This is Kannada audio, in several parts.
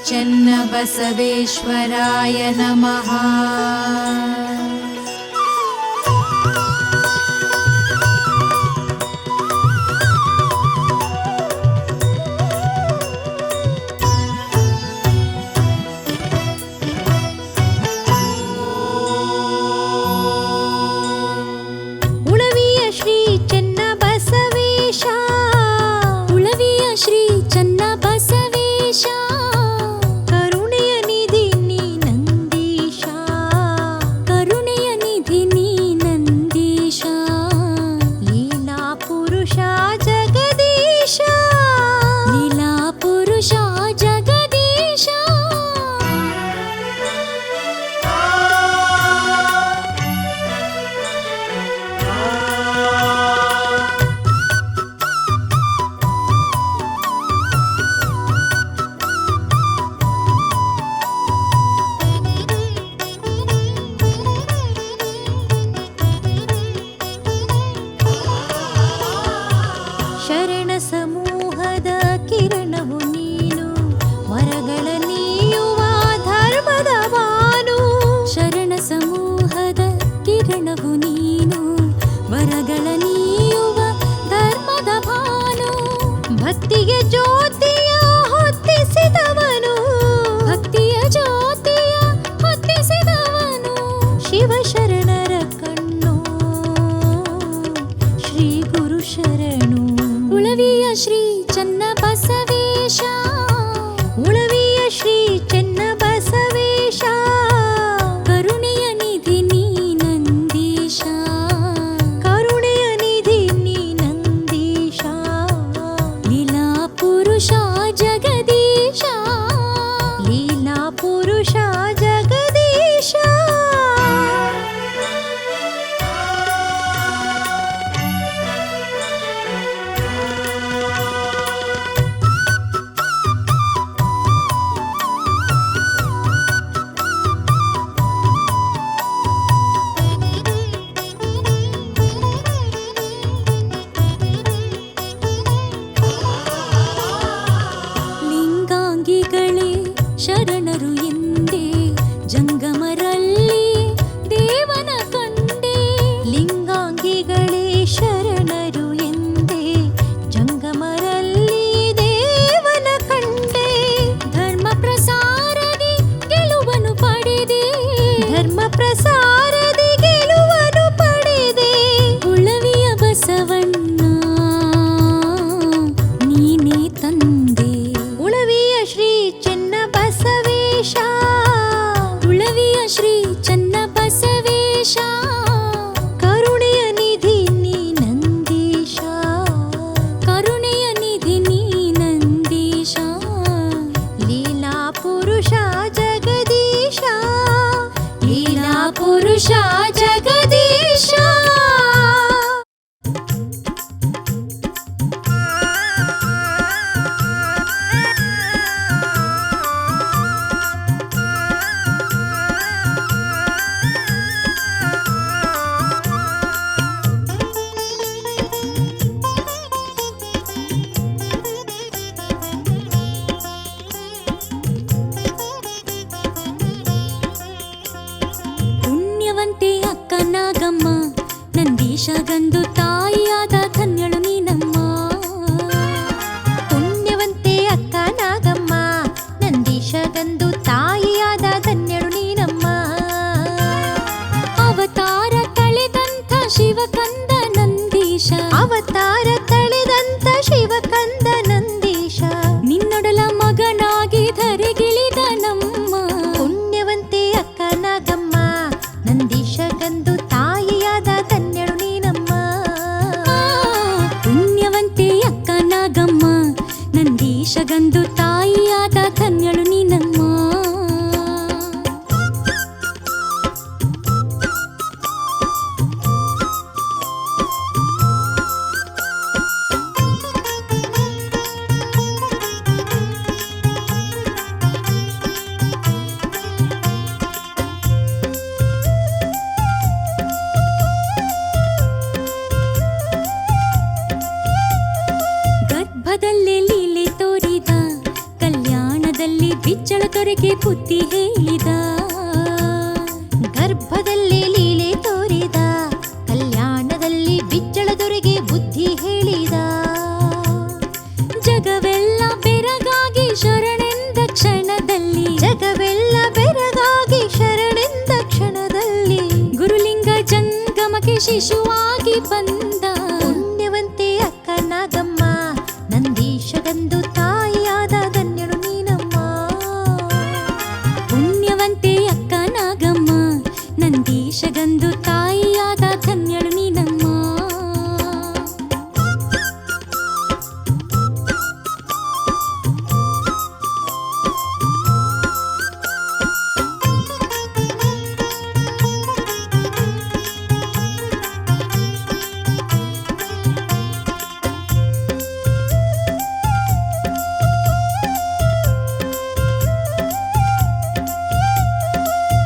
चन्नबसवेश्वराय नमः। ಗರ್ಭದಲ್ಲಿ ಲೀಲೆ ತೋರಿದ ಕಲ್ಯಾಣದಲ್ಲಿ ಬಿಚ್ಚಳ ತೊರೆಗೆ ಬುದ್ಧಿ ಹೇಳಿದ. ಗರ್ಭದಲ್ಲೇ ಲೀಲೆ ತೋರಿದ, ಕಲ್ಯಾಣದಲ್ಲಿ ಬಿಚ್ಚಳ ದೊರೆಗೆ ಬುದ್ಧಿ ಹೇಳಿದ. ಜಗವೆಲ್ಲ ಬೆರಗಾಗಿ ಶರಣೆಂದ ಕ್ಷಣದಲ್ಲಿ, ಜಗವೆಲ್ಲ ಬೆರಗಾಗಿ ಶರಣೆಂದ ಕ್ಷಣದಲ್ಲಿ, ಗುರುಲಿಂಗ ಜಂಗಮಕ್ಕೆ ಶಿಶುವಾಗಿ ಬಂದ. ಪುಣ್ಯವಂತೆ ಅಕ್ಕ ನಾಗಮ್ಮ, ನಂದೀಶಗಂದು ತಾಯಿಯಾದ ಧನ್ಯಳು ನೀನಮ್ಮ. ಪುಣ್ಯವಂತೆ ಅಕ್ಕ ನಾಗಮ್ಮ, ನಂದೀಶಗಂದು ತಾಯಿಯಾದ ಧನ್ಯಳು ನೀನಮ್ಮ.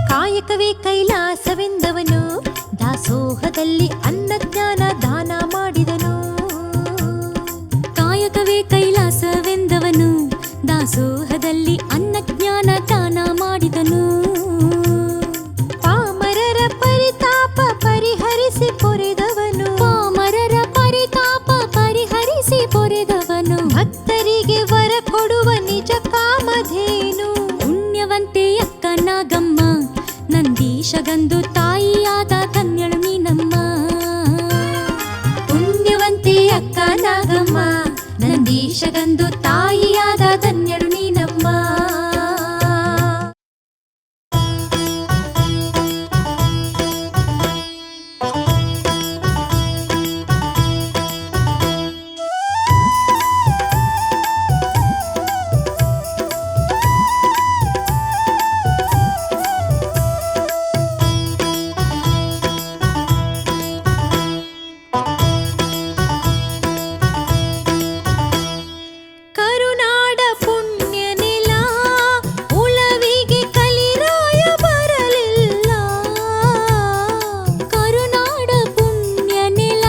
ಕಾಯಕವೇ ಕೈಲಾಸವೆಂದವನು, ದಾಸೋಹದಲ್ಲಿ ಅನ್ನಜ್ಞಾನ ದಾನ ಮಾಡಿದನು. ಕಾಯಕವೇ ಕೈಲಾಸವೆಂದವನು, ದಾಸೋಹದಲ್ಲಿ ಅನ್ನಜ್ಞಾನ ದಾನ ಮಾಡಿದನು. ಪಾಮರರ ಪರಿತಾಪ ಪರಿಹರಿಸಿ ಪೊರೆದವನು, ಪಾಮರರ ಪರಿತಾಪ ಪರಿಹರಿಸಿ ಪೊರೆದವನು. ಭಕ್ತರಿಗೆ ವರ ಕೊಡುವ ನಿಜ ಕಾಮಧೇನು. ಪುಣ್ಯವಂತೆ ಅಕ್ಕ ನಾಗಮ್ಮ, ನಂದೀಶಗಂದು ತಾಯಿಯಾದ ಧನ್ಯಳು ನೀನಮ್ಮ. ಪುಣ್ಯವಂತೆ ಅಕ್ಕ ನಾಗಮ್ಮ, ನಂದೀಶಗಂದು ತಾಯಿಯಾದ ಧನ್ಯಳು ನೀನಮ್ಮ. ಕರುನಾಡ ಪುಣ್ಯ ನೆಲ, ಉಳವಿಗೆ ಕಲಿರಾಯ ಬರಲಿಲ್ಲ. ಕರುನಾಡ ಪುಣ್ಯ ನೆಲ,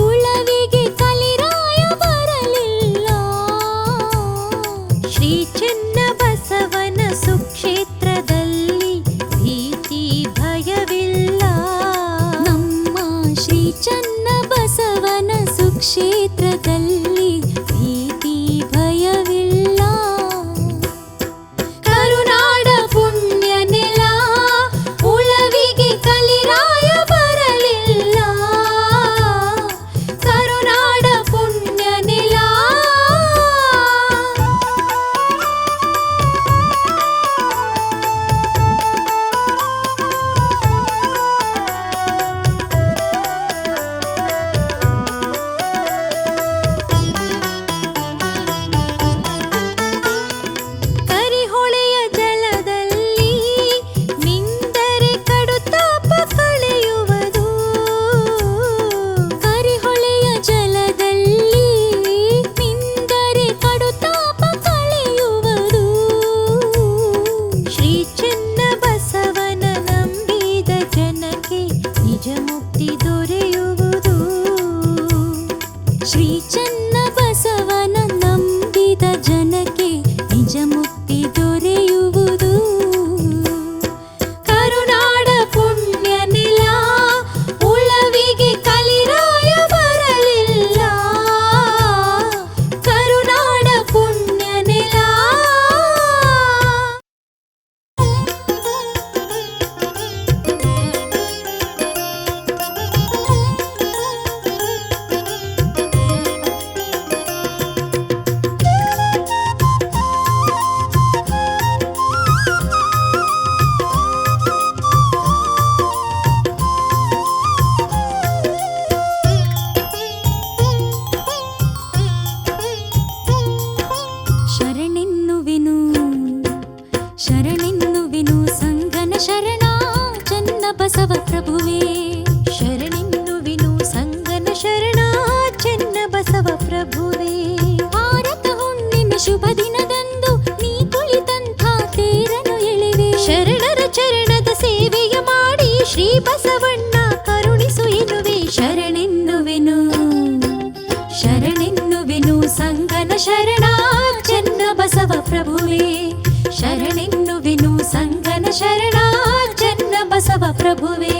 ಉಳವಿಗೆ ಕಲಿರಾಯ ಬರಲಿಲ್ಲ. ಶ್ರೀ ಚೆನ್ನ ಬಸವನ ಸುಕ್ಷೇತ್ರದಲ್ಲಿ ಭೀತಿ ಭಯವಿಲ್ಲ. ನಮ್ಮ ಶ್ರೀ ಚನ್ನ ಬಸವನ ಸುಕ್ಷೇತ್ರದಲ್ಲಿ ಭೀತಿ ಭಯವಿಲ್ಲ. ಕರುನಾಡ ಪುಣ್ಯ ನೆಲ, ಉಳವಿಗೆ ಕಲಿರಾಯ ಬರಲಿಲ್ಲ. ಕರುನಾಡ ಪುಣ್ಯ ನೆಲ. ಕರಿಹೊಳೆಯ ಜಲದಲ್ಲಿ ಮಿಂದರೆ ಕಡುತಾಪ ಕಳೆಯುವುದು. ಕರಿಹೊಳೆಯ ಜಲದಲ್ಲಿ ಮಿಂದರೆ ಕಡುತಾಪ ಕಳೆಯುವುದು. ಶ್ರೀ ಚೆನ್ನ ಬಸವನ ನಂಬಿದ ಜನಕ್ಕೆ ನಿಜ ಮುಕ್ತಿ ದೊರೆಯುವುದು. ಶ್ರೀ ಚನ್ನ ಬಸವನ ನಂಬಿದ ಜನಕ್ಕೆ ನಿಜ ಮುಕ್ತಿ ದೊರೆಯುವುದು. ಕರುನಾಡ ಪುಣ್ಯ ನೆಲ, ಉಳವಿಗೆ ಕಲಿರಾಯ ಬರಲಿಲ್ಲ. ಕರುನಾಡ ಪುಣ್ಯ ನೆಲ. ಶರಣೆನ್ನುವೆನು ಶರಣೆನ್ನುವೆನು ಸಂಗನ ಶರಣ ಚನ್ನ ಬಸವ ಪ್ರಭುವೇ. ಶರಣೆನ್ನುವೆನು ಸಂಗನ ಶರಣ ಚೆನ್ನ ಬಸವ ಪ್ರಭುವೇ. ಭಾರತ ಹುಣ್ಣಿನ ಶುಭ ದಿನದಂದು ನೀ ಕುಳಿತಂಥ ತೇರನು ಎಳೆವೆ. ಶರಣರ ಚರಣದ ಸೇವೆಯ ಮಾಡಿ ಶ್ರೀ ಬಸವಣ್ಣ ಕರುಣಿಸು ಎನ್ನುವೆ. ಶರಣೆನ್ನುವೆನು ಶರಣೆನ್ನುವೆನು ಸಂಗನ ಶರಣ ಚನ್ನ ಚನ್ನಬಸವ ಪ್ರಭುವೇ ಶರಣೆನ್ನುವೆನು ಸಂಗನ ಶರಣ ಚನ್ನಬಸವ ಪ್ರಭುವೇ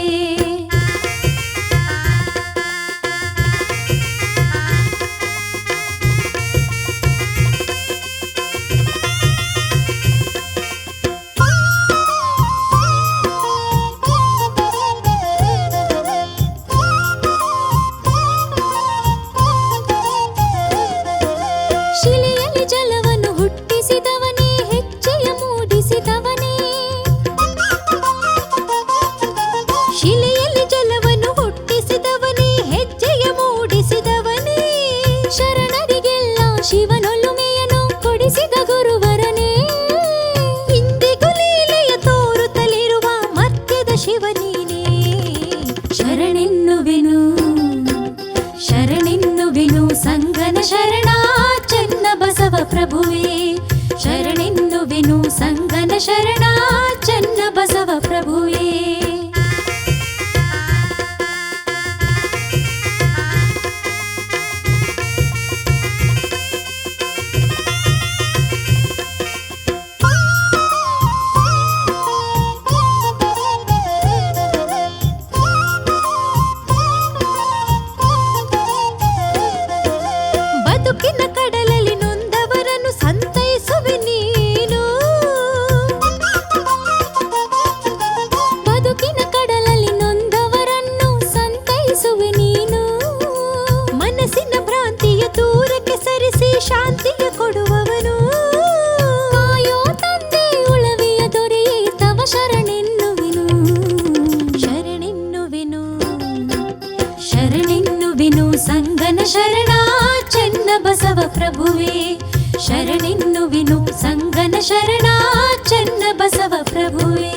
ಶಿಲೆಯಲ್ಲಿ ಜಲವನ್ನು ಹುಟ್ಟಿಸಿದವನೇ ಹೆಜ್ಜೆಯ ಮೂಡಿಸಿದವನೇ ಶಿಲೆಯಲ್ಲಿ ಜಲವನ್ನು ಹುಟ್ಟಿಸಿದವನೇ ಹೆಜ್ಜೆಯ ಮೂಡಿಸಿದವನೇ ಶರಣರಿಗೆಲ್ಲ ಶಿವನೊಲುಮೆಯನ್ನು ಕೊಡಿಸಿದ ಗುರುವರನೇ ಇಂದಿಗೂ ಲೀಲೆಯ ತೋರುತ್ತಲಿರುವ ಮರ್ತ್ಯದ ಶಿವನೀನೇ ಶರಣೆನ್ನುವೆನು ಶರಣೆನ್ನುವೆನು ಸಂಗನ ಶರಣ ಚನ್ನಬಸವ ಪ್ರಭುವೇ ಶರಣೆನ್ನುವೆನು ಸಂಗನ ಶರಣ ಚನ್ನಬಸವ ಪ್ರಭುವೇ ಬದುಕಿನ ಕಡಲಲ್ಲಿ ನೊಂದವರನ್ನು ಸಂತೈಸುವೆ ನೀನು ಬದುಕಿನ ಕಡಲಲ್ಲಿ ನೊಂದವರನ್ನು ಸಂತೈಸುವೆ ನೀನು ಮನಸ್ಸಿನ ಭ್ರಾಂತಿಯ ದೂರಕ್ಕೆ ಸರಿಸಿ ಶಾಂತಿಯ ಕೊಡುವವನು ಕಾಯೋ ತಂದೆ ಉಳವಿಯ ದೊರೆಯೇ ತವ ಶರಣೆನ್ನುವೆನು ಶರಣೆನ್ನುವೆನು ಶರಣೆನ್ನುವೆನು ಸಂಗನ ಶರಣ ಚನ್ನಬಸವ ಪ್ರಭುವೇ ಶರಣೆನ್ನುವೆನು ಸಂಗನ ಶರಣ ಚನ್ನಬಸವ ಪ್ರಭುವೇ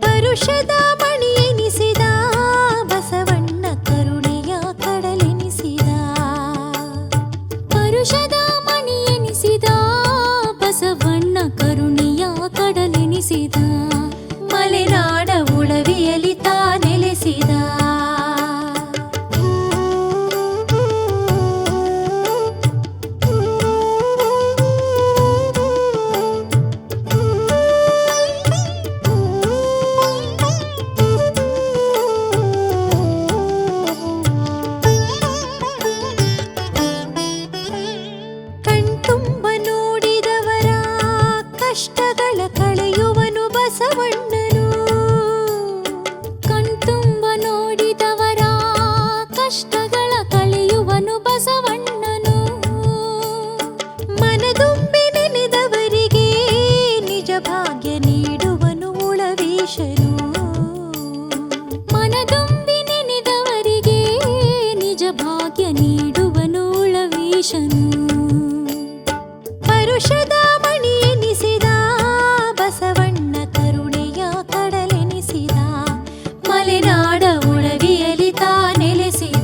ಪರುಷದ ಮಣಿಯೆನಿಸಿದ ಬಸವಣ್ಣ ಕರುಣೆಯ ಕಡಲೆನಿಸಿದ ಪರುಷದ ಮಣಿಯೆನಿಸಿದ ಬಸವಣ್ಣ ಕರುಣೆಯ ಕಡಲೆನಿಸಿದ ಮಲೆನಾಡ ಉಳವಿಯಲಿ ತಾ ನೆಲೆಸಿದ ಕಣ್ತುಂಬ ನೋಡಿದವರ ಕಷ್ಟಗಳ ಕಳೆಯುವನು ಬಸವಣ್ಣನು ಕಣ್ತುಂಬ ನೋಡಿದವರ ಕಷ್ಟಗಳ ಕಳೆಯುವನು ಬಸವಣ್ಣನು ಮನದುಂಬಿ ನೆನೆದವರಿಗೆ ನಿಜ ಭಾಗ್ಯ ನೀಡುವನು ಉಳವೀಶನು ಮನದುಂಬಿ ನೆನೆದವರಿಗೆ ನಿಜ ಭಾಗ್ಯ ನೀಡುವನು ಉಳವೀಶನು ಪರುಷದ ಮಣಿಯೆನಿಸಿದ ಬಸವಣ್ಣ ಕರುಣೆಯ ಕಡಲೆನಿಸಿದ ಮಲೆನಾಡ ಉಳವಿಯಲಿ ತಾ ನೆಲೆಸಿದ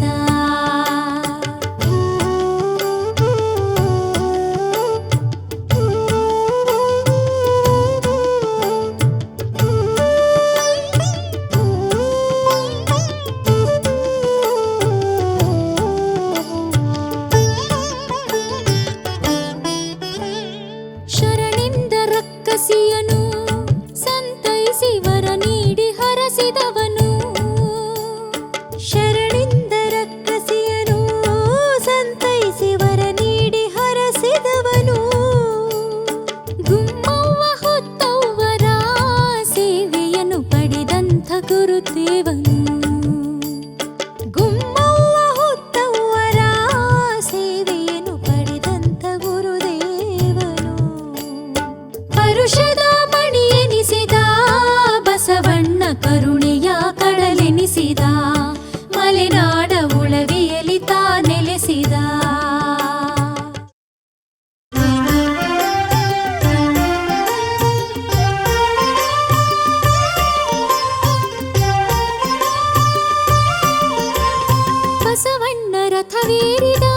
ರಥವೇರಿದ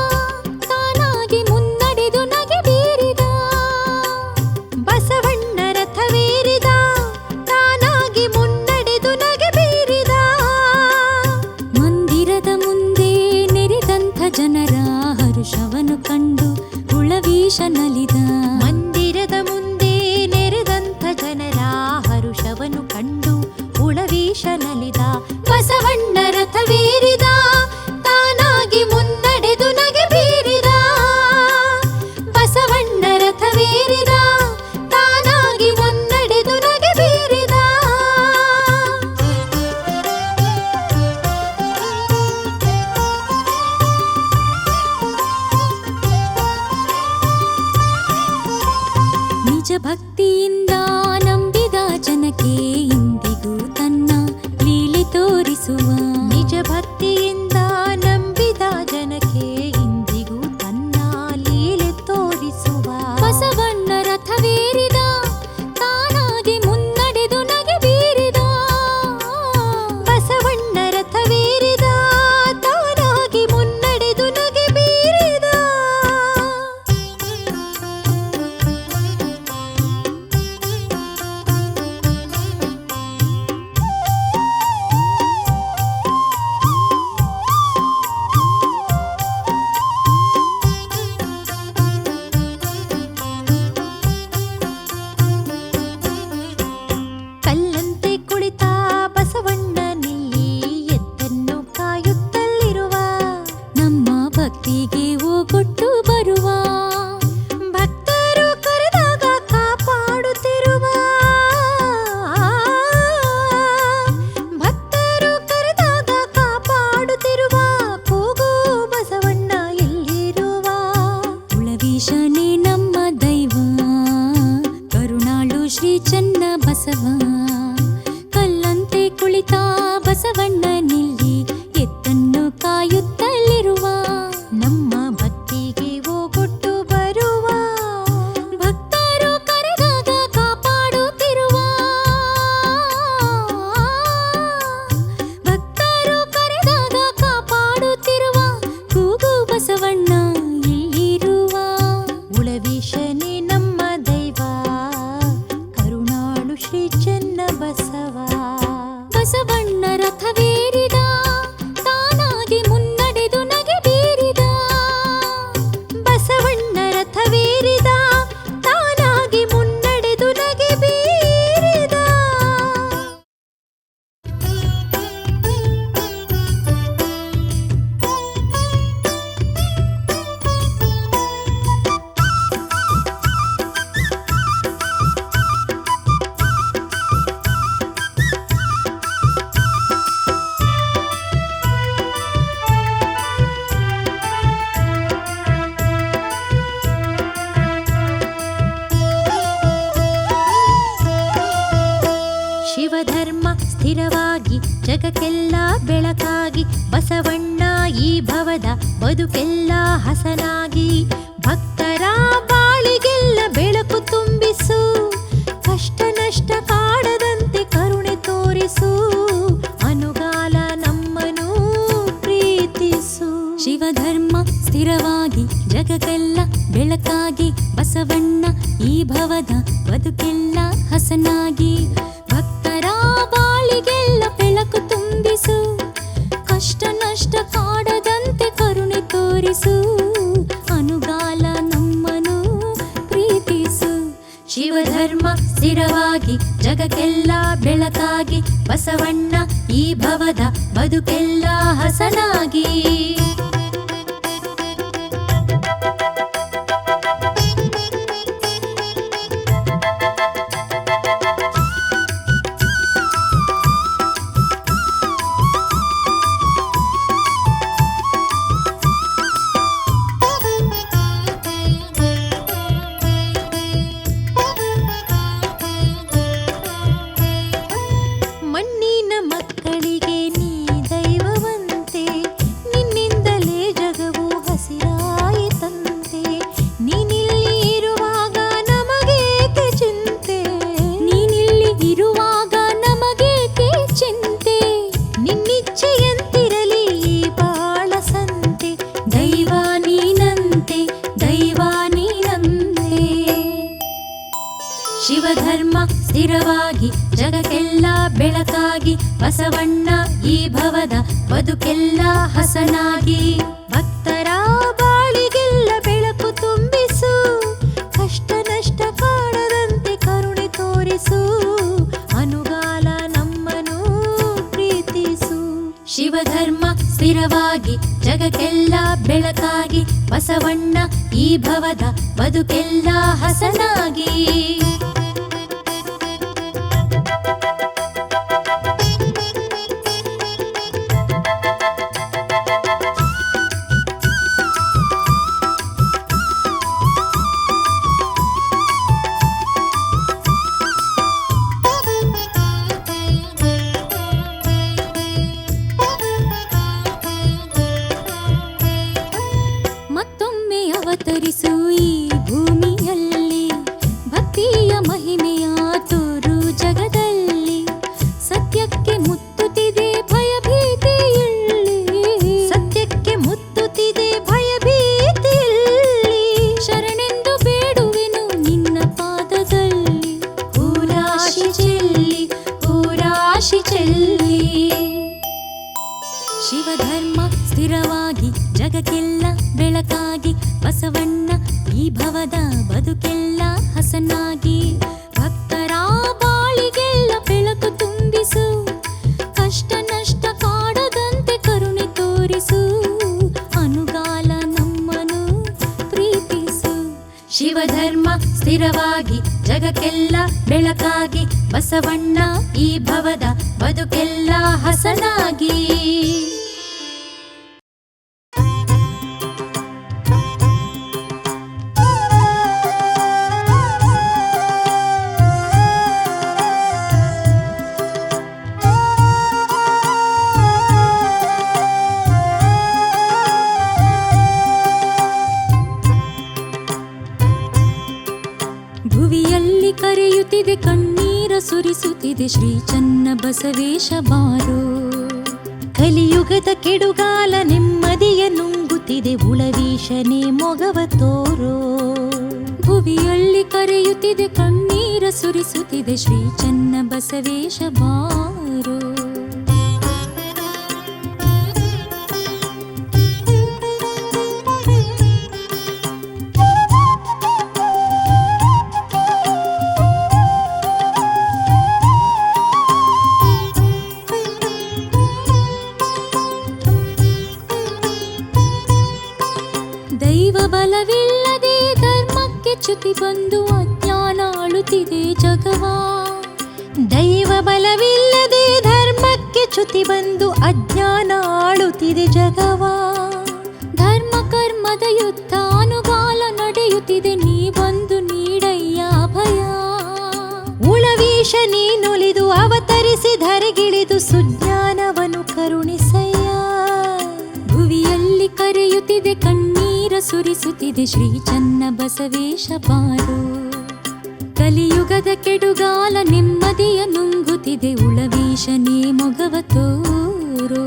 ತಾನಾಗಿ ಮುನ್ನಡೆದು ನಗೆ ಬೀರಿದ ಬಸವಣ್ಣ ರಥವೇರಿದ ತಾನಾಗಿ ಮುನ್ನಡೆದು ನಗೆ ಬೀರಿದ ಮಂದಿರದ ಮುಂದೆ ನೆರೆದಂಥ ಜನರ ಹರುಷವನ್ನು ಕಂಡು ಉಳವೀಶ ನಲಿದ ಮಂದಿರದ ಮುಂದೆ ನೆರೆದಂಥ ಜನರ ಹರುಷವನ್ನು ಕಂಡು ಉಳವೀಶ ನಲಿದ ಬಸವಣ್ಣ ರಥವೇರಿದ ತಾನಾಗಿ ಮುನ್ನಡೆದು ನಗೆ ಬೀರಿದ ಬಸವಣ್ಣ ರಥವೇರಿದ ತಾನಾಗಿ ಮುನ್ನಡೆದು ನಗೆ ಬೀರಿದ ನಿಜ ಭಕ್ತಿಯಿಂದ ನಂಬಿದ ಜನಕ್ಕೆ ಇಂದಿಗೂ ತನ್ನ ಲೀಲೆ ತೋರಿಸುವ ನಿಜ ಭಕ್ತಿಯಿಂದ ನಂಬಿದ ಜನಕ್ಕೆ ಇಂದಿಗೂ ತನ್ನ ಲೀಲೆ ತೋರಿಸುವ ಬಸವಣ್ಣ ರಥವೇರಿದ ತಾನಾಗಿ ಮುನ್ನಡೆದು ನಗೆ ಬೀರಿದ ಬಸವಣ್ಣ ರಥವೇರಿದ ತಾನಾಗಿ ಮುನ್ನಡೆದು ನಗೆ ಬೀರಿದ ಕಲ್ಲಂತೆ ಕುಳಿತ ಬಸವಣ್ಣನಲ್ಲಿ ಎತ್ತನ್ನು ಕಾಯುತ್ತಲಿರುವ ನಮ್ಮ ಭಕ್ತಿಗೆ ಓಗೊಟ್ಟು ಬರುವ ಭಕ್ತರು ಕರೆದಾಗ ಕಾಪಾಡುತ್ತಿರುವ ಭಕ್ತರು ಕರೆದಾಗ ಕಾಪಾಡುತ್ತಿರುವ ಕೂಗು ಬಸವಣ್ಣ ಎಲ್ಲಿರುವ ಉಳವೀಶನೇ ನಮ್ಮ ದೈವ ಕರುಣಾಳು ಶ್ರೀ ಚನ್ನ ಬಸವ ಕಲ್ಲಂತೆ ಕುಳಿತ ಬಸವಣ್ಣನಿಲ್ಲಿ ಎತ್ತನ್ನು ಕಾಯುತ್ತಲಿರುವ ನಮ್ಮ ಭಕ್ತಿಗೆ ಓಗೊಟ್ಟು ಬರುವ ಭಕ್ತರು ಕರೆದಾಗ ಕಾಪಾಡುತ್ತಿರುವ ಭಕ್ತರು ಕರೆದಾಗ ಕಾಪಾಡುತ್ತಿರುವ ಕೂಗು ಬಸವಣ್ಣ ಇಲ್ಲಿರುವ ಉಳವೀಶನೇ ನಮ್ಮ ದೈವ ಕರುಣಾಳು ಶ್ರೀ ಚೆನ್ನ ಬಸವ ಬಸವಣ್ಣ ರಥವೇರಿದ ತಾನಾಗಿ ಮುನ್ನಡೆದು ನಗೆ ಬೀರಿದ ಬಸವಣ್ಣ ರಥವೇರಿದ ತಾನಾಗಿ ಮುನ್ನಡೆದು ನಗೆ ಬೀರಿದ ಶಿವಧರ್ಮ ಸ್ಥಿರವಾಗಿ ಜಗಕ್ಕೆಲ್ಲ ಬೆಳಕಾಗಿ ಬಸವಣ್ಣ ಈ ಭವದ ಬದುಕೆಲ್ಲ ಹಸನಾಗಿ ಭಕ್ತರ ಬಾಳಿಗೆಲ್ಲ ಬೆಳಕು ತುಂಬಿಸು ಕಷ್ಟ ನಷ್ಟ ಕಾಡದಂತೆ ಕರುಣೆ ತೋರಿಸು ಅನುಗಾಲ ನಮ್ಮನು ಪ್ರೀತಿಸು ಶಿವಧರ್ಮ ಸ್ಥಿರವಾಗಿ ಜಗಕ್ಕೆಲ್ಲ ಬೆಳಕಾಗಿ ಬಸವಣ್ಣ ಈ ಭವದ ಬದುಕೆಲ್ಲ ಹಸನಾಗಿ ಭಕ್ತರ ಬಾಳಿಗೆಲ್ಲ ಬೆಳಕು ತುಂಬಿಸು ಕಷ್ಟ ನಷ್ಟ ಕಾಡದಂತೆ ಕರುಣೆ ತೋರಿಸು ಅನುಗಾಲ ನಮ್ಮನು ಪ್ರೀತಿಸು ಶಿವಧರ್ಮ ಸ್ಥಿರವಾಗಿ ಜಗಕ್ಕೆಲ್ಲ ಬೆಳಕಾಗಿ ಬಸವಣ್ಣ ಈ ಭವದ ಬದುಕೆಲ್ಲ ಹಸನಾಗಿ ಮಣ್ಣಿನ ಮಕ್ಕಳಿಗೆ ನೀ ದೈವವಂತೆ ನಿನ್ನಿಂದಲೇ ಸ್ಥಿರವಾಗಿ ಜಗಕ್ಕೆಲ್ಲ ಬೆಳಕಾಗಿ ಬಸವಣ್ಣ ಈ ಭವದ ಬದುಕೆಲ್ಲ ಹಸನಾಗಿ. ಭಕ್ತರ ಬಾಳಿಗೆಲ್ಲ ಬೆಳಕು ತುಂಬಿಸು, ಕಷ್ಟ ನಷ್ಟ ಕಾಡದಂತೆ ಕರುಣೆ ತೋರಿಸು, ಅನುಗಾಲ ನಮ್ಮನು ಪ್ರೀತಿಸು. ಶಿವಧರ್ಮ ಸ್ಥಿರವಾಗಿ ಜಗಕ್ಕೆಲ್ಲ ಬೆಳಕಾಗಿ ಬಸವಣ್ಣ ಈ ಭವದ ಬದುಕೆಲ್ಲ ಹಸನಾಗಿ. ಅವತರಿಸು ಈ ಭೂಮಿಯಲ್ಲಿ, ಭಕ್ತಿಯ ಮಹಿಮೆಯ ತೋರು ಜಗದಲ್ಲಿ. ಸತ್ಯಕ್ಕೆ ಮುತ್ತುತ್ತಿದೆ ಭಯಭೀತಿಯಲ್ಲಿ, ಸತ್ಯಕ್ಕೆ ಮುತ್ತುತ್ತಿದೆ ಭಯಭೀತಿಯಲ್ಲಿ. ಶರಣೆಂದು ಬೇಡುವೆನು ನಿನ್ನ ಪಾದದಲ್ಲಿ, ಹೂರಾಶಿ ಚೆಲ್ಲಿ ಹೂರಾಶಿ ಚೆಲ್ಲಿ. ಶಿವಧರ್ಮ ಸ್ಥಿರವಾಗಿ ಜಗಕ್ಕೆಲ್ಲ ಬೆಳಕಾಗಿ ಬಸವಣ್ಣ ಈ ಭವದ ಬದುಕೆಲ್ಲ ಹಸನಾಗಿ. ಭಕ್ತರ ಬಾಳಿಗೆಲ್ಲ ಬೆಳಕು ತುಂಬಿಸು, ಕಷ್ಟ ನಷ್ಟ ಕಾಡದಂತೆ ಕರುಣೆ ತೋರಿಸು, ಅನುಗಾಲ ನಮ್ಮನು ಪ್ರೀತಿಸು. ಶಿವಧರ್ಮ ಸ್ಥಿರವಾಗಿ ಜಗಕ್ಕೆಲ್ಲ ಬೆಳಕಾಗಿ ಬಸವಣ್ಣ ಈ ಭವದ ಬದುಕೆಲ್ಲ ಹಸನಾಗಿ. ಭುವಿಯಲ್ಲಿ ಕರೆಯುತ್ತಿದೆ ಕಣ್ಣೀರ ಸುರಿಸುತ್ತಿದೆ ಶ್ರೀ ಚನ್ನ ಬಸವೇಶ ಬಾರೋ. ಕಲಿಯುಗದ ಕೆಡುಗಾಲ ನೆಮ್ಮದಿಯ ನುಂಗುತ್ತಿದೆ ಉಳವೀಶನೆ ಮೊಗವ ತೋರೋ. ಭುವಿಯಲ್ಲಿ ಕರೆಯುತ್ತಿದೆ ಕಣ್ಣೀರ ಸುರಿಸುತ್ತಿದೆ ಶ್ರೀ ಚನ್ನ ಬಸವೇಶ ಬಾರೋ. ದೈವ ಬಲವಿಲ್ಲದೆ ಧರ್ಮಕ್ಕೆ ಚ್ಯುತಿ ಬಂದು ಅಜ್ಞಾನ ಆಳುತ್ತಿದೆ ಜಗವಾ. ದೈವ ಬಲವಿಲ್ಲದೆ ಧರ್ಮಕ್ಕೆ ಚ್ಯುತಿ ಬಂದು ಅಜ್ಞಾನ ಆಳುತ್ತಿದೆ ಜಗವಾ. ಧರ್ಮ ಕರ್ಮದ ಯುದ್ಧ ಅನುಗಾಲ ನಡೆಯುತ್ತಿದೆ, ನೀ ಬಂದು ನೀಡಯ್ಯ ಅಭಯ. ಉಳವೀಶ ನೀನುಲಿದು ಅವತರಿಸಿ ಧರೆಗಿಳಿದು ಸುಜ್ಞಾನವನ್ನು ಕರುಣಿಸಯ್ಯ. ಭುವಿಯಲ್ಲಿ ಕರೆಯುತ್ತಿದೆ ಕಣ್ಣೀರ ಸುರಿಸುತ್ತಿದೆ ಶ್ರೀ ಚನ್ನ ಬಸವೇಶ ಬಾರೋ. ಕಲಿಯುಗದ ಕೆಡುಗಾಲ ನೆಮ್ಮದಿಯ ನುಂಗುತ್ತಿದೆ ಉಳವೀಶನೇ ಮೊಗವ ತೋರೋ.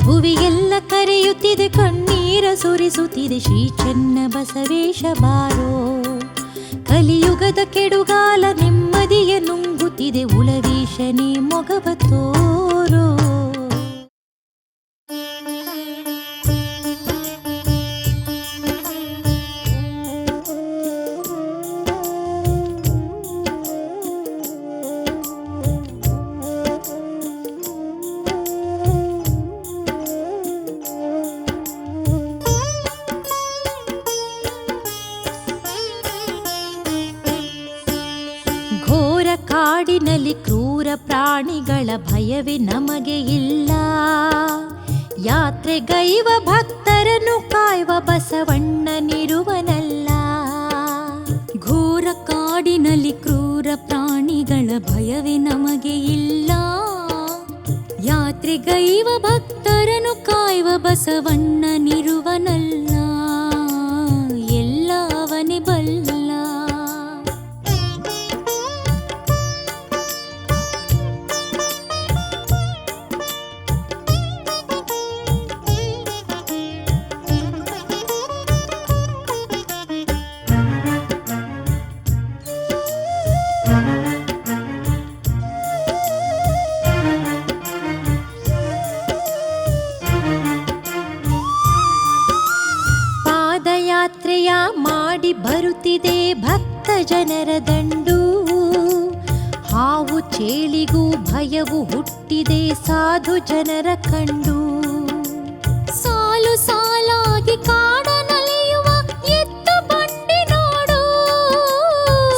ಭುವಿಯೆಲ್ಲ ಕರೆಯುತ್ತಿದೆ ಕಣ್ಣೀರ ಸುರಿಸುತ್ತಿದೆ ಶ್ರೀ ಚನ್ನ ಬಸವೇಶ ಬಾರೋ. ಕಲಿಯುಗದ ಕೆಡುಗಾಲ ನೆಮ್ಮದಿಯ ನುಂಗುತ್ತಿದೆ ಉಳವೀಶನೇ ಮೊಗವ ತೋರೋ. ಕಾಡಿನಲ್ಲಿ ಕ್ರೂರ ಪ್ರಾಣಿಗಳ ಭಯವೇ ನಮಗೆ ಇಲ್ಲ. ಯಾತ್ರೆಗೈವ ಭಕ್ತರನ್ನು ಕಾಯುವ ಬಸವಣ್ಣನಿರುವನಲ್ಲ. ಘೋರ ಕಾಡಿನಲ್ಲಿ ಕ್ರೂರ ಪ್ರಾಣಿಗಳ ಭಯವೇ ನಮಗೆ ಇಲ್ಲ. ಯಾತ್ರೆಗೈವ ಭಕ್ತರನ್ನು ಕಾಯುವ ಬಸವಣ್ಣನಿರುವನಲ್ಲ. ಎಲ್ಲ ಅವನೇ ಬಲ್ಲ. ಮಾಡಿ ಬರುತ್ತಿದೆ ಭಕ್ತ ಜನರ ದಂಡು. ಹಾವು ಚೇಳಿಗೂ ಭಯವು ಹುಟ್ಟಿದೆ ಸಾಧು ಜನರ ಕಂಡು. ಸಾಲು ಸಾಲಾಗಿ ಕಾಡನಲೆಯುವ ಎತ್ತು ಬಂಡಿ ನೋಡು.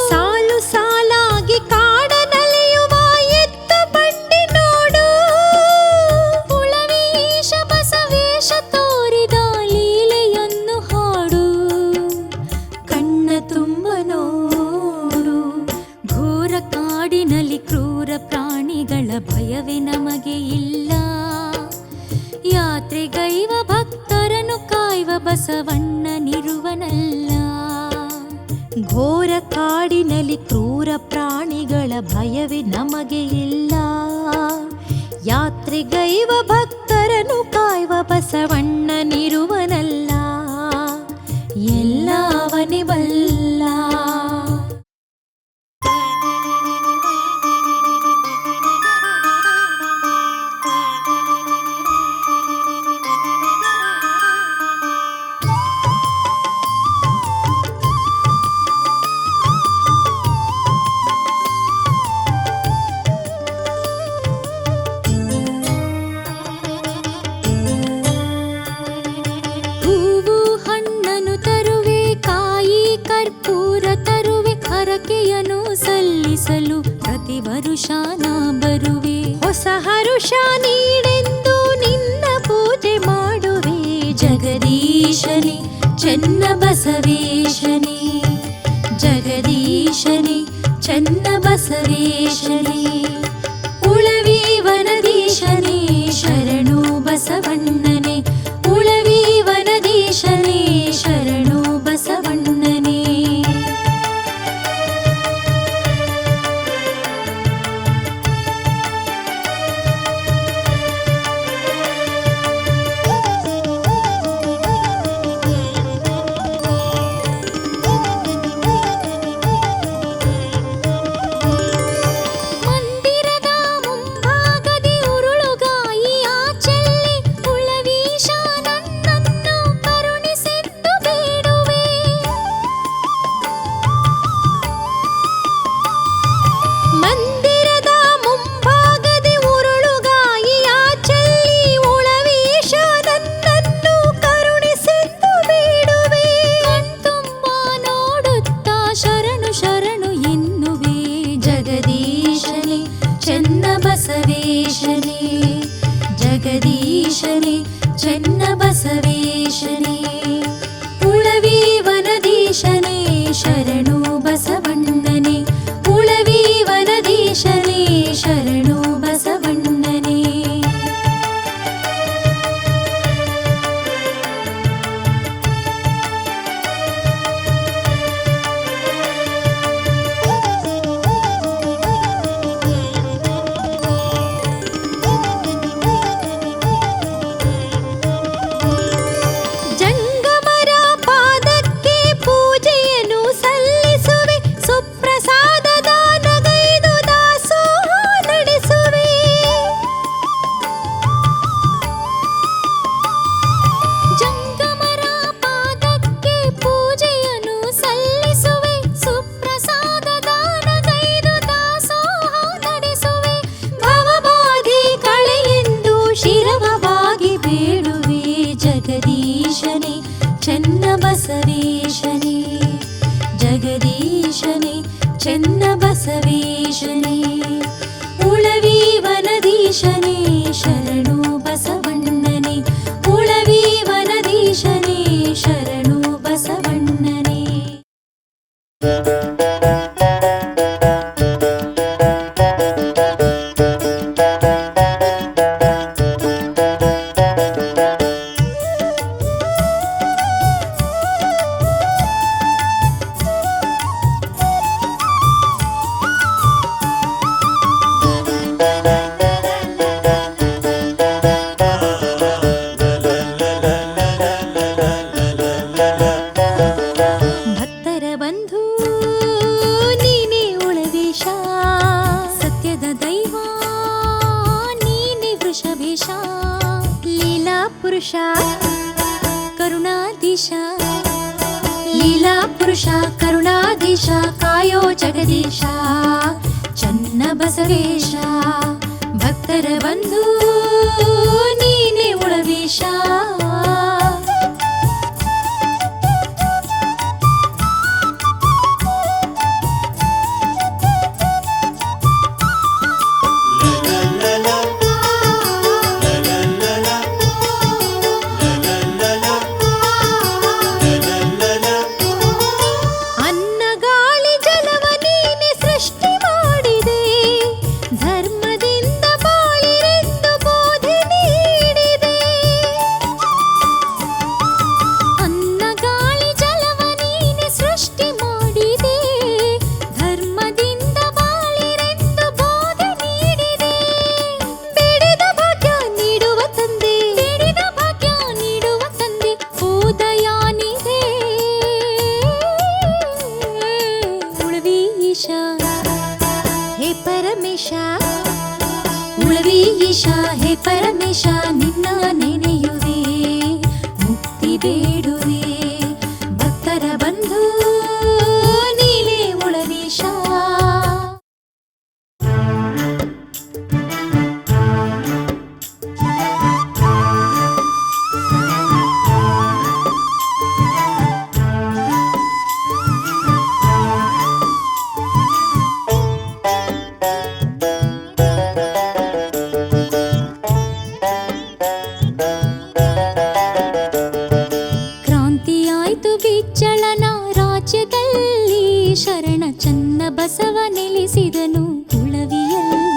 ಸಾಲು ಸಾಲಾಗಿ ಕಾಡನಲೆಯುವ ಎತ್ತು ಬಂಡಿ ನೋಡು. ಉಳವೀಶ ಬಸವೇಶ ತೋರಿದ ಲೀಲೆಯನ್ನು ಹಾಡು. ಕಣ್ಣ ತುಂಬ ನೋಡು. ಘೋರ ಕಾಡಿನಲ್ಲಿ ಕ್ರೂರ ಪ್ರಾಣಿಗಳ ಭಯವೇ ನಮಗೆ ಇಲ್ಲ. ಯಾತ್ರೆಗೈವ ಭಕ್ತರನ್ನು ಕಾಯುವ ಬಸವಣ್ಣನಿರುವನಲ್ಲ. ಘೋರ ಕಾಡಿನಲ್ಲಿ ಕ್ರೂರ ಪ್ರಾಣಿಗಳ ಭಯವೇ ನಮಗೆ ಇಲ್ಲ. ಯಾತ್ರೆಗೈವ ಭಕ್ತರನ್ನು ಕಾಯುವ ಬಸವಣ್ಣನಿರುವನಲ್ಲ. ಎಲ್ಲವನೇ ಬಲ್ಲ. ಸಲ್ಲಿಸಲು ಪ್ರತಿ ವರುಷ ನಾ ಬರುವೆ. ಹೊಸ ಹರುಷ ನೀಡೆಂದು ನಿನ್ನ ಪೂಜೆ ಮಾಡುವೆ. ಜಗದೀಶನೇ ಚೆನ್ನ ಬಸವೇಶನೇ, ಜಗದೀಶನೇ ಚೆನ್ನ ಬಸವೇಶನೇ, ಉಳವಿ ವನದೀಶನೇ ಶರಣು ಬಸವಣ್ಣನೇ, ಉಳವಿ ವನದೀಶನೇ ಶರಣು ಬಸವಣ್ಣನೇ. ಜಗದೀಶನೇ ಚೆನ್ನ ಬಸವೇಶನೇ, ಉಳವಿ ವನದೀಶನೇ ಶರಣು ಬಸವಣ್ಣನೇ, ಉಳವಿ ವನದೀಶನೇ ಶರಣು ಬಸವಣ್ಣನೇ. ಜಗದೀಶನೇ ಚೆನ್ನ ಬಸವೇಶನೇ, ಜಗದೀಶನೇ ಚೆನ್ನ ಬಸವೇಶನೇ, ಉಳವಿ ವನದೀಶನೇ ಶರಣು ಬಸವಣ್ಣನೇ, ಉಳವಿ ವನದೀಶನೇ ಶರಣು ಬಸವಣ್ಣನೇ. ಲೀಲಾ ಪುರುಷ ಕರುಣಾಧೀಶ ಲೀಲಾ ಪುರುಷ ಕರುಣಾಧೀಶ ಕಾಯೋ ಜಗದೀಶ ಚನ್ನ ಬಸವೇಶ ಭಕ್ತರ ಬಂಧು ನೀನೆ ಉಳವೀಶ ಉಳವೀಶ ಹೇ ಪರಮೇಶ ನಿನ್ನ ನೆನೆಯುವೆ ಮುಕ್ತಿ ಬೇಡುವೆ ಭಕ್ತರ ಬಂಧು ನೀನೇ ಉಳವೀಶ ಶರಣ ಚನ್ನ ಬಸವ ನೆಲೆಸಿದನು ಉಳವಿಯಲ್ಲಿ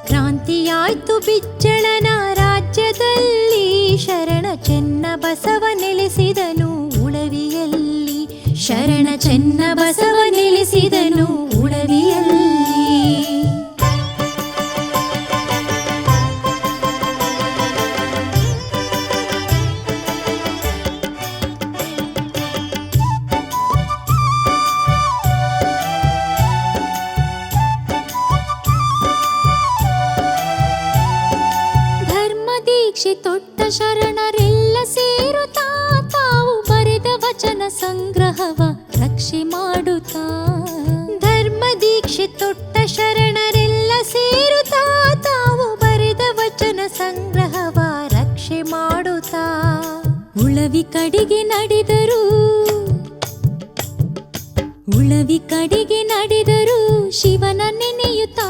ಕ್ರಾಂತಿಯಾಯ್ತು ಬಿಚ್ಚಳನ ರಾಜ್ಯದಲ್ಲಿ ಶರಣ ಚೆನ್ನ ಬಸವ ನೆಲೆಸಿದನು ಉಳವಿಯಲ್ಲಿ ಶರಣ ಚೆನ್ನ ಬಸವ ನೆಲೆಸಿದನು ಉಳವಿಯಲ್ಲಿ ತೊಟ್ಟ ಶರಣರೆಲ್ಲ ಸೇರುತ್ತಾ ತಾವು ಬರೆದ ವಚನ ಸಂಗ್ರಹವ ರಕ್ಷೆ ಮಾಡುತ್ತಾ ಧರ್ಮ ದೀಕ್ಷೆ ತೊಟ್ಟ ಶರಣರೆಲ್ಲ ಸೇರುತ್ತಾ ತಾವು ಬರೆದ ವಚನ ಸಂಗ್ರಹವ ರಕ್ಷೆ ಮಾಡುತ್ತಾ ಉಳವಿ ಕಡೆಗೆ ನಡೆದರು ಉಳವಿ ಕಡೆಗೆ ನಡೆದರು ಶಿವನ ನೆನೆಯುತ್ತಾ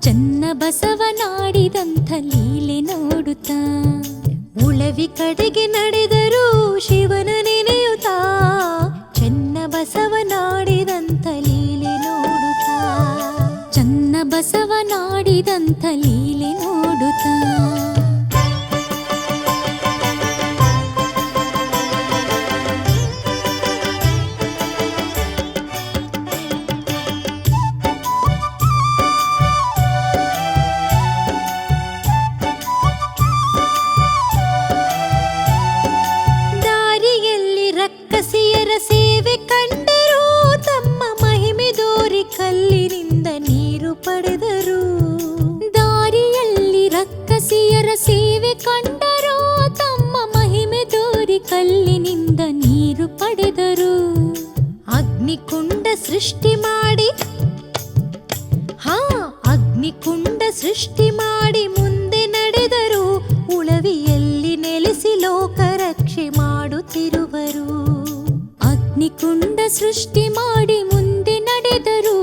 ಚನ್ನ ಬಸವನಾಡಿದಂಥ ಲೀಲೆ ನೋಡುತ್ತಾ ಉಳವಿ ಕಡೆಗೆ ನಡೆದರು ಶಿವನ ನೆನೆಯುತ್ತಾ ಚನ್ನ ಬಸವನಾಡಿದಂಥ ಲೀಲೆ ನೋಡುತ್ತಾ ಚನ್ನ ಬಸವನಾಡಿದಂಥ ಲೀಲೆ ನೋಡುತ್ತಾ ಸೇವೆ ಕಂಡರು ತಮ್ಮ ಮಹಿಮೆ ದೋರಿ ಕಲ್ಲಿನಿಂದ ನೀರು ಪಡೆದರು ದಾರಿಯಲ್ಲಿ ರಕ್ಕಸಿಯರ ಸೇವೆ ಕಂಡರು ತಮ್ಮ ಮಹಿಮೆ ದೋರಿ ಕಲ್ಲಿನಿಂದ ನೀರು ಪಡೆದರು ಅಗ್ನಿಕುಂಡ ಸೃಷ್ಟಿ ಮಾಡಿ ಅಗ್ನಿಕುಂಡ ಸೃಷ್ಟಿ ಮಾಡಿ ಮುಂದೆ ನಡೆದರು ಉಳವಿಯಲ್ಲಿ ನೆಲೆಸಿ ಲೋಕ ರಕ್ಷೆ ಮಾಡುತ್ತಿರುವರು ಅಗ್ನಿಕುಂಡ ಸೃಷ್ಟಿ ಮಾಡಿ ಮುಂದೆ ನಡೆದರು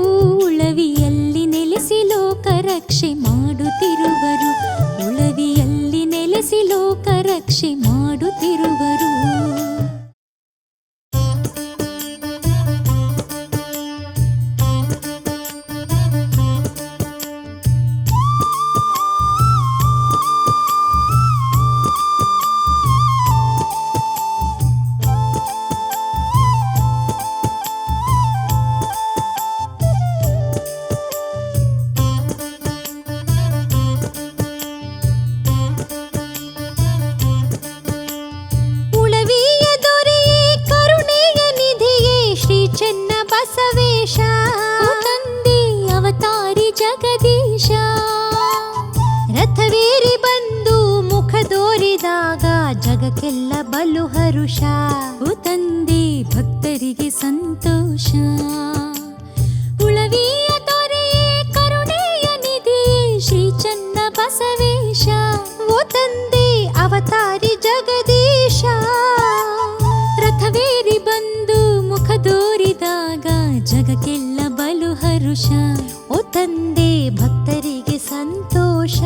ಉಳವಿಯಲ್ಲಿ ನೆಲೆಸಿ ಲೋಕ ರಕ್ಷೆ ಮಾಡುತ್ತಿರುವರು ಉಳವಿಯಲ್ಲಿ ನೆಲೆಸಿ ಲೋಕ ರಕ್ಷೆ ಮಾಡುತ್ತಿರುವರು ರಥವೇರಿ ಬಂದು ಮುಖ ತೋರಿದಾಗ ಜಗಕ್ಕೆಲ್ಲ ಬಲು ಹರುಷ ತಂದೆ ಭಕ್ತರಿಗೆ ಸಂತೋಷ. ಉಳವಿಯ ದೊರೆಯೇ ಕರುಣೆಯ ನಿಧಿಯೇ ಶ್ರೀ ಚನ್ನ ಬಸವೇಶ. ಓ ತಂದೆ ಅವತಾರಿ ಜಗದೀಶ, ರಥವೇರಿ ಬಂದು ಮುಖ ತೋರಿದಾಗ ಜಗಕ್ಕೆಲ್ಲ ಬಲು ಹರುಷ. ಓ ತಂದೆ ಭಕ್ತರಿಗೆ ಸಂತೋಷ.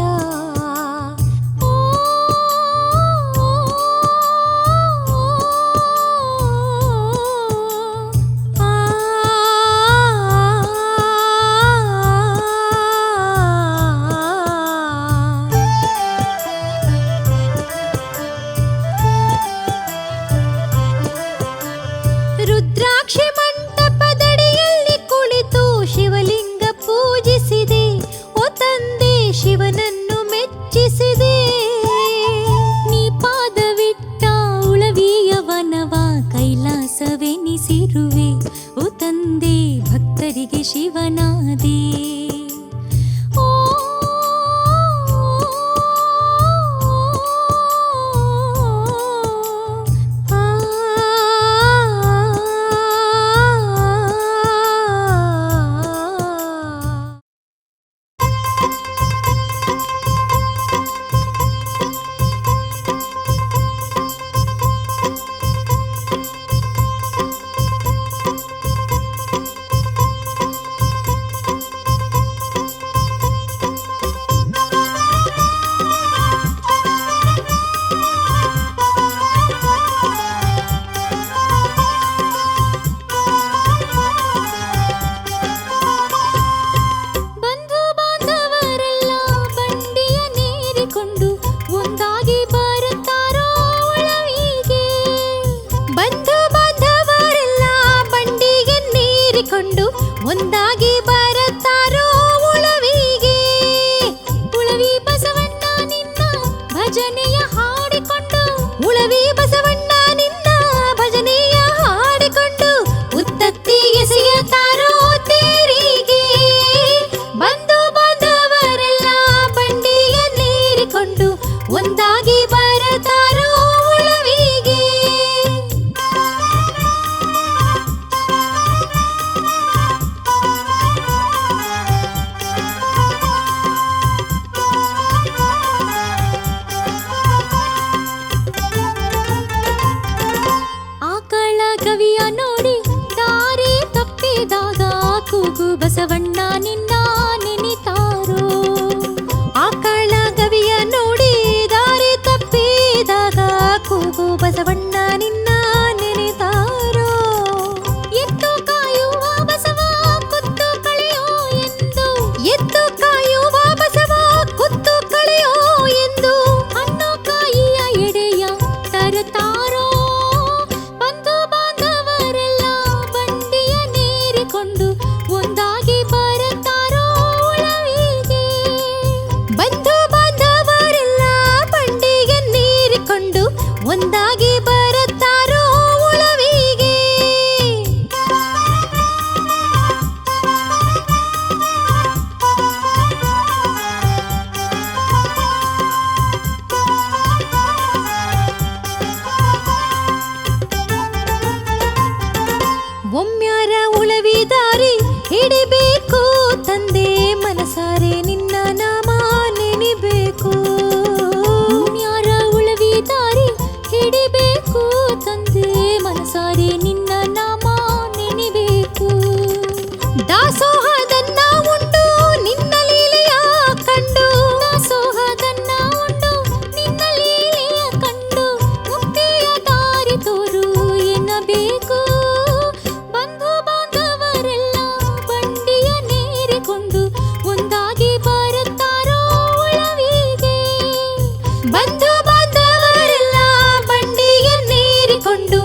ರುದ್ರಾಕ್ಷಿ ಮಂಟಪದಡಿಯಲ್ಲಿ ಕುಳಿತು ಶಿವಲಿಂಗ ಪೂಜಿಸಿದೆ. ಓ ತಂದೆ ಶಿವನನ್ನು ಮೆಚ್ಚಿಸಿದೆ. ನೀ ಪಾದವಿಟ್ಟ ಉಳವಿಯ ವನವ ಕೈಲಾಸವೆನಿಸಿರುವೆ. ಓ ತಂದೆ ಭಕ್ತರಿಗೆ ಶಿವನಾದೆ. ಒಂದಾಗಿ ಬರುತ್ತಾರೋ ಉಳವಿಗೆ. ಉಳವಿ ಬಸವಣ್ಣ ನಿನ್ನ ಭಜನೆಯ ಹಾಡಿಕೊಂಡು, ಉಳವಿ ಬಸವಣ್ಣ ನಿನ್ನ ಭಜನೆಯ ಹಾಡಿಕೊಂಡು ಉತ್ತತ್ತಿ ಎಸೆಯುತ್ತಾರೋ ತೇರಿಗೆ. ಬಂಧು ಬಾಂಧವರೆಲ್ಲ ಬಂಡಿಯನ್ನೇರಿಕೊಂಡು ಒಂದಾಗಿ ಬರುತ್ತಾರೋ ಉಳವಿಗೆ. ಕವಿಯ ನೋಡಿ ದಾರಿ ತಪ್ಪಿದಾಗ ಕೂಗು ಬಸವಣ್ಣ ನಿನ್ನ ನೆನಿತಾರೋ. ಆಕಳ ಗವಿಯ ನೋಡಿ ದಾರಿ ತಪ್ಪಿದಾಗ ಕೂಗು ಬಸವಣ್ಣ ನಿನ್ನ ನೆನೆತಾರೋ. ಎತ್ತು ಕಾಯುವ ಬಸವ ಕುತ್ತು ಕಳೆಯೋ ಎಂದು, ಎತ್ತು ಕಾಯುವ ಬಸವ ಕುತ್ತು ಕಳೆಯೋ ಎಂದು ಹಣ್ಣು ಕಾಯಿಯ ಎಡೆಯ ತರುತ್ತಾರೋ. ಒಂದಾಗಿ ಬರುತ್ತಾರೋ ಉಳವಿಗೆ. ಬಂಧು ಬಾಂಧವರೆಲ್ಲ ಬಂಡಿಯನ್ನೇರಿಕೊಂಡು ಒಂದಾಗಿ ಬರುತ್ತಾರೋ ಉಳವಿಗೆ. ಒಮ್ಮ್ಯಾರ ಉಳವಿ ದಾರಿ ಹಿಡಿಬೇಕು ತಂದೆ ಮನಸಾರೆ ನಿನ್ನ ನಾಮ ನೆನಿಬೇಕು. ಒಮ್ಮ್ಯಾರ ಉಳವಿ ದಾರಿ ಹಿಡಿಬೇಕು ತಂದೆ ಮನಸಾರೆ ನಿನ್ನ ನಾಮ ನೆನಿಬೇಕು. ದಾಸೋಹದನ್ನ ಉಂಡು ನಿನ್ನ ಲೀಲೆಯ ಕಂಡು, ದಾಸೋಹದನ್ನ ಉಂಡು ನಿನ್ನ ಲೀಲೆಯ ಕಂಡು ಮುಕ್ತಿಯ ದಾರಿ ತೋರು ಎನ್ನಬೇಕು. ಬಂಧು ಬಾಂಧವರೆಲ್ಲ ಬಂಡಿಯನ್ನೇರಿಕೊಂಡು ಒಂದಾಗಿ ಬರುತ್ತಾರೋ ಉಳವಿಗೆ. ಬಂಧು ಬಾಂಧವರೆಲ್ಲ ಬಂಡಿಯನ್ನೇರಿಕೊಂಡು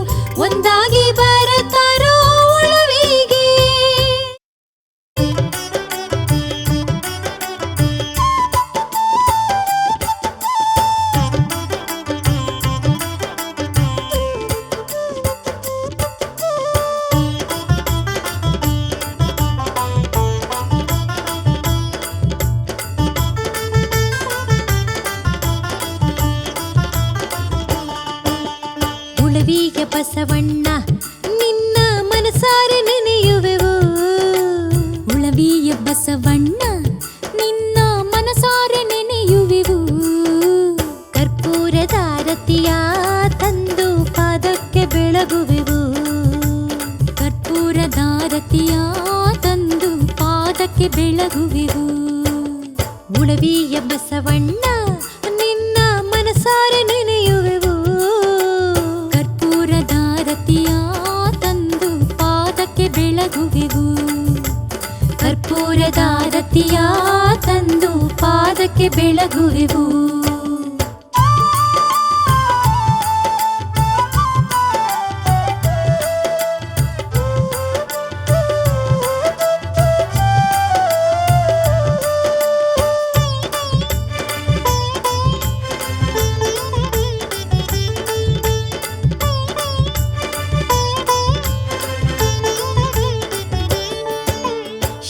ಒಂದಾಗಿ ಬರುತ್ತಾರೋ ಉಳವಿಗೆ. ಉಳವಿಯ ಬಸವಣ್ಣ ನಿನ್ನ ಬೆಳಗುವೆವು. ಕರ್ಪೂರದಾರತಿಯ ತಂದು ಪಾದಕ್ಕೆ ಬೆಳಗುವೆವು. ಉಳವಿಯ ಬಸವಣ್ಣ ನಿನ್ನ ಮನಸಾರೆ ನೆನೆಯುವೆವು. ಕರ್ಪೂರದಾರತಿಯ ತಂದು ಪಾದಕ್ಕೆ ಬೆಳಗುವೆವು. ಕರ್ಪೂರದಾರತಿಯ ತಂದು ಪಾದಕ್ಕೆ ಬೆಳಗುವೆವು.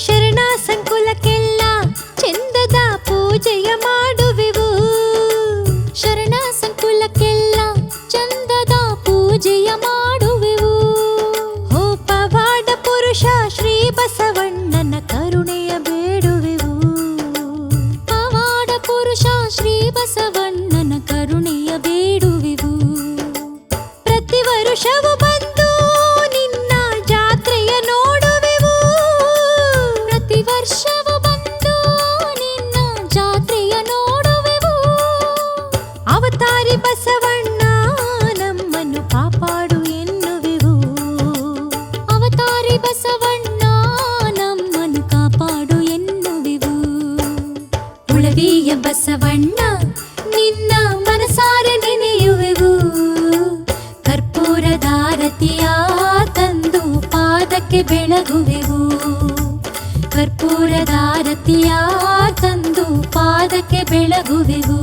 ಶರಣ ಸಂಕುಲಕ್ಕೆಲ್ಲ ಚಂದದ ಪೂಜೆಯ ಮಾಡುವೆವು. ಶರಣ ಸಂಕುಲಕ್ಕೆಲ್ಲ ಚಂದದ ಪೂಜೆಯ ಮಾಡುವೆವು. ಹೋ ಪವಾಡ ಪುರುಷ ಶ್ರೀ ಬಸವಣ್ಣನ ಕರುಣೆಯ ಬೇಡುವೆವು. ಪವಾಡ ಪುರುಷ ಶ್ರೀ ಬಸವಣ್ಣನ ಕರುಣೆಯ ಬೇಡುವೆವು. ಪ್ರತಿ ವರುಷವೂ ಬಂದು ನಿನ್ನ ಜಾತ್ರೆಯ ನೋಡುವೆವು. ಪ್ರತಿ ವರ್ಷವೂ ಬಂದು ನಿನ್ನ ಜಾತ್ರೆಯ ನೋಡುವೆವು. ಅವತಾರಿ ಬಸವಣ್ಣ ನಮ್ಮನ್ನು ಕಾಪಾಡು ಎನ್ನುವೆವು. ಅವತಾರಿ ಬಸವಣ್ಣ ನಮ್ಮನ್ನು ಕಾಪಾಡು ಎನ್ನುವೆವು. ಉಳವಿಯ ಬಸವಣ್ಣ ನಿನ್ನ ಮನಸಾರೆ ನೆನೆಯುವೆವು. ಕರ್ಪೂರದಾರತಿಯ ತಂದು ಪಾದಕ್ಕೆ ಬೆಳಗುವೆವು. ಕರ್ಪೂರದಾರತಿಯ ತಂದು ಪಾದಕ್ಕೆ ಬೆಳಗುವೆವು.